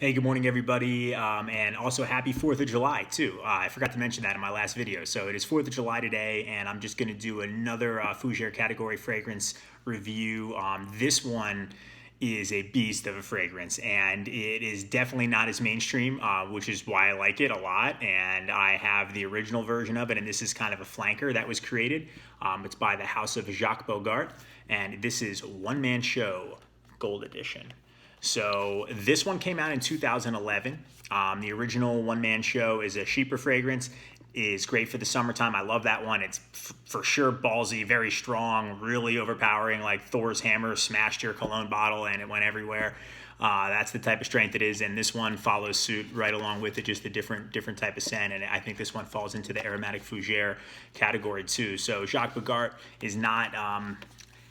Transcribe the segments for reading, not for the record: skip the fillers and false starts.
Hey, good morning, everybody, and also happy 4th of July, too. I forgot to mention that in my last video. So it is 4th of July today, and I'm just going to do another fougere category fragrance review. This one is a beast of a fragrance, and it is definitely not as mainstream, which is why I like it a lot. And I have the original version of it, and this is kind of a flanker that was created. It's by the house of Jacques Bogart, and this is One Man Show Gold Edition. So this one came out in 2011. The original One Man Show is a Sheeper fragrance. Is great for the summertime. I love that one. It's for sure ballsy, very strong, really overpowering, like Thor's hammer smashed your cologne bottle and it went everywhere. That's the type of strength it is, and this one follows suit right along with it, just a different type of scent. And I think this one falls into the aromatic fougere category too. So Jacques Bogart is not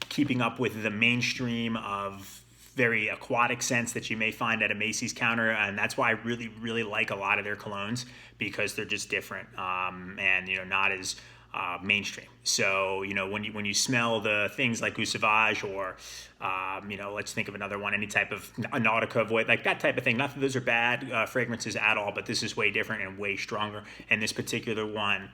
keeping up with the mainstream of very aquatic scents that you may find at a Macy's counter, and that's why I really like a lot of their colognes, because they're just different and not as mainstream. So when you smell the things like Eau Sauvage or let's think of another one, any type of a Nautica Void, like that type of thing. Not that those are bad fragrances at all, but this is way different and way stronger. And this particular one,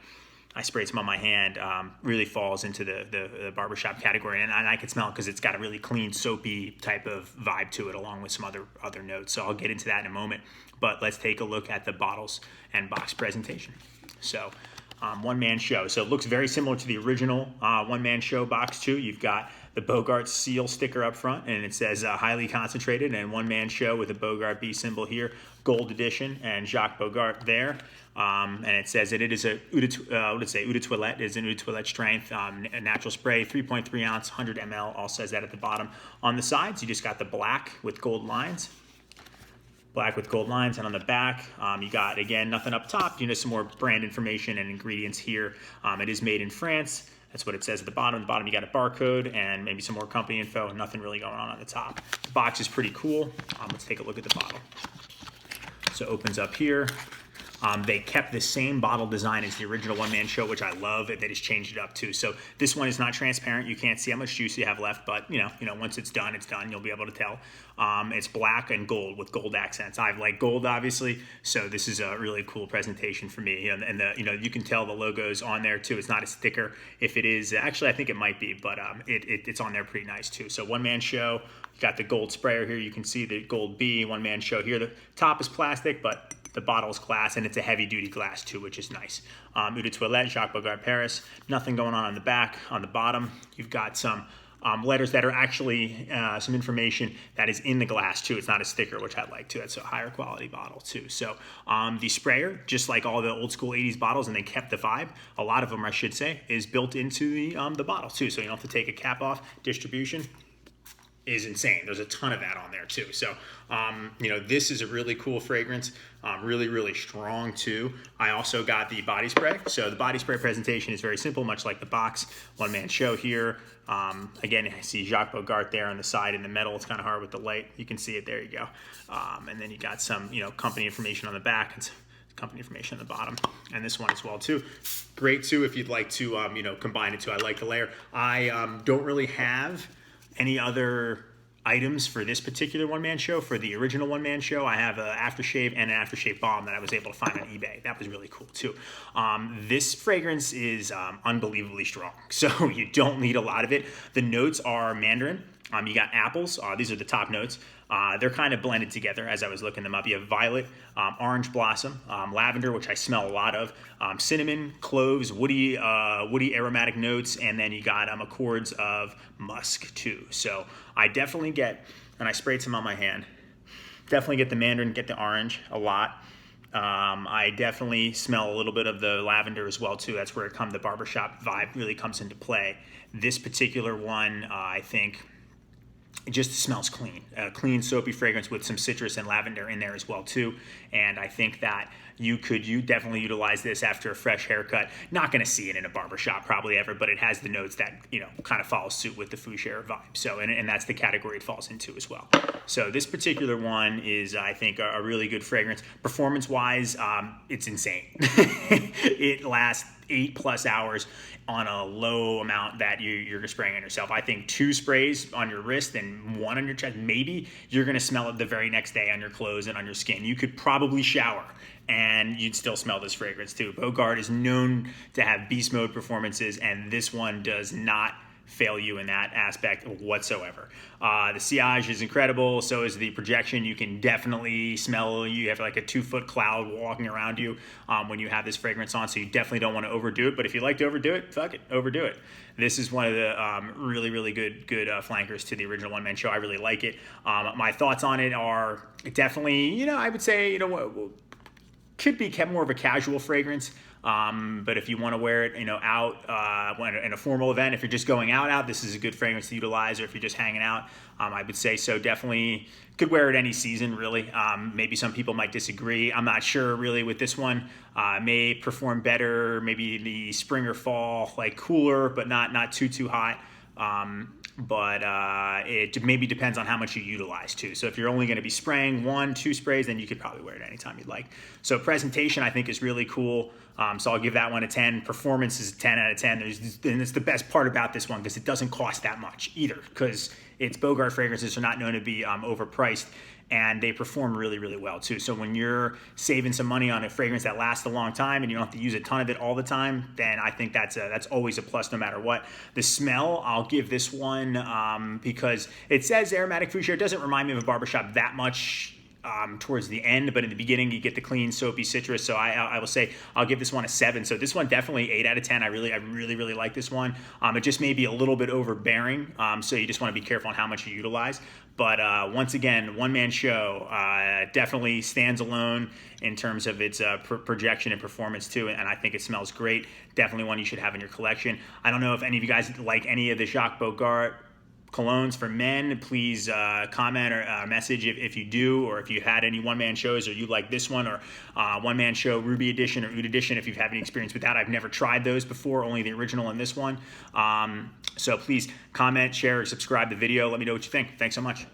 I sprayed some on my hand, really falls into the barbershop category. And I can smell it because it's got a really clean, soapy type of vibe to it, along with some other notes. So I'll get into that in a moment. But let's take a look at the bottles and box presentation. So One Man Show. So it looks very similar to the original One Man Show box too. You've got the Bogart seal sticker up front, and it says highly concentrated, and One Man Show with a Bogart B symbol here, gold edition, and Jacques Bogart there. And it says that it is a Eau de Toilette is an Eau de Toilette strength, a natural spray, 3.3 ounce, 100 ml, all says that at the bottom. On the sides, you just got the black with gold lines. Black with gold lines, and on the back, you got, again, nothing up top, some more brand information and ingredients here. It is made in France. That's what it says at the bottom. At the bottom, you got a barcode and maybe some more company info, and nothing really going on the top. The box is pretty cool. Let's take a look at the bottle. So it opens up here. They kept the same bottle design as the original One Man Show, which I love. They just changed it up too. So this one is not transparent. You can't see how much juice you have left, but once it's done, it's done. You'll be able to tell. It's black and gold with gold accents. I like gold, obviously, so this is a really cool presentation for me. And you can tell the logo's on there too. It's not a sticker. If it is, actually, I think it might be, but it's on there pretty nice too. So One Man Show. You got the gold sprayer here. You can see the gold B, One Man Show here. The top is plastic, but the bottle's glass, and it's a heavy-duty glass too, which is nice. Eau de Toilette, Jacques Bogart Paris. Nothing going on the back. On the bottom, you've got some letters that are actually some information that is in the glass too. It's not a sticker, which I like too. That's a higher quality bottle too. So the sprayer, just like all the old school 80s bottles, and they kept the vibe, a lot of them I should say, is built into the bottle too. So you don't have to take a cap off. Distribution is insane. There's a ton of that on there too. So, this is a really cool fragrance, really strong too. I also got the body spray. So the body spray presentation is very simple, much like the box. One Man Show here. Again, I see Jacques Bogart there on the side in the metal. It's kind of hard with the light. You can see it. There you go. And then you got some, company information on the back. It's company information on the bottom, and this one as well too. Great too if you'd like to, combine it too. I like the layer. I don't really have any other items for this particular One Man Show. For the original One Man Show, I have an aftershave and an aftershave balm that I was able to find on eBay. That was really cool too. This fragrance is unbelievably strong, so you don't need a lot of it. The notes are mandarin. You got apples. These are the top notes. They're kind of blended together as I was looking them up. You have violet, orange blossom, lavender, which I smell a lot of, cinnamon, cloves, woody aromatic notes, and then you got accords of musk too. So I definitely get, and I sprayed some on my hand, definitely get the mandarin, get the orange a lot. I definitely smell a little bit of the lavender as well too. That's where the barbershop vibe really comes into play. This particular one, I think, it just smells clean. A clean, soapy fragrance with some citrus and lavender in there as well too. And I think that you definitely utilize this after a fresh haircut. Not going to see it in a barbershop probably ever, but it has the notes that kind of follow suit with the fougere vibe. So and that's the category it falls into as well. So this particular one is, I think, a really good fragrance. Performance wise, it's insane. It lasts 8+ hours on a low amount that you're spraying on yourself. I think 2 sprays on your wrist and 1 on your chest, maybe you're going to smell it the very next day on your clothes and on your skin. You could probably shower and you'd still smell this fragrance too. Bogart is known to have beast mode performances, and this one does not fail you in that aspect whatsoever. The sillage is incredible. So is the projection. You can definitely smell, you have like a 2-foot cloud walking around you when you have this fragrance on. So you definitely don't want to overdo it. But if you like to overdo it, fuck it, overdo it. This is one of the really, really good flankers to the original one-man show. I really like it. My thoughts on it are definitely, I would say, could be kept more of a casual fragrance. But if you want to wear it, out in a formal event, if you're just going out, this is a good fragrance to utilize. Or if you're just hanging out, I would say so. Definitely could wear it any season, really. Maybe some people might disagree. I'm not sure really with this one. May perform better, maybe the spring or fall, like cooler, but not too hot. But it maybe depends on how much you utilize too. So if you're only going to be spraying 1-2 sprays, then you could probably wear it anytime you'd like. So presentation, I think, is really cool. So I'll give that one a 10. Performance is a 10 out of 10. And it's the best part about this one because it doesn't cost that much either, because it's Bogart fragrances are not known to be overpriced. And they perform really, really well too. So when you're saving some money on a fragrance that lasts a long time and you don't have to use a ton of it all the time, then I think that's always a plus no matter what. The smell, I'll give this one because it says aromatic fougere. It doesn't remind me of a barbershop that much towards the end, but in the beginning you get the clean soapy citrus. So I will say I'll give this one a 7. So this one definitely 8 out of 10. I really like this one. It just may be a little bit overbearing. So you just want to be careful on how much you utilize. But once again, one-man show definitely stands alone in terms of its projection and performance too, and I think it smells great. Definitely one you should have in your collection. I don't know if any of you guys like any of the Jacques Bogart colognes for men. Please comment or message if you do, or if you had any one-man shows or you like this one, or one-man show Ruby Edition or Oud Edition if you've had any experience with that. I've never tried those before, only the original and this one. So please comment, share, or subscribe the video. Let me know what you think. Thanks so much.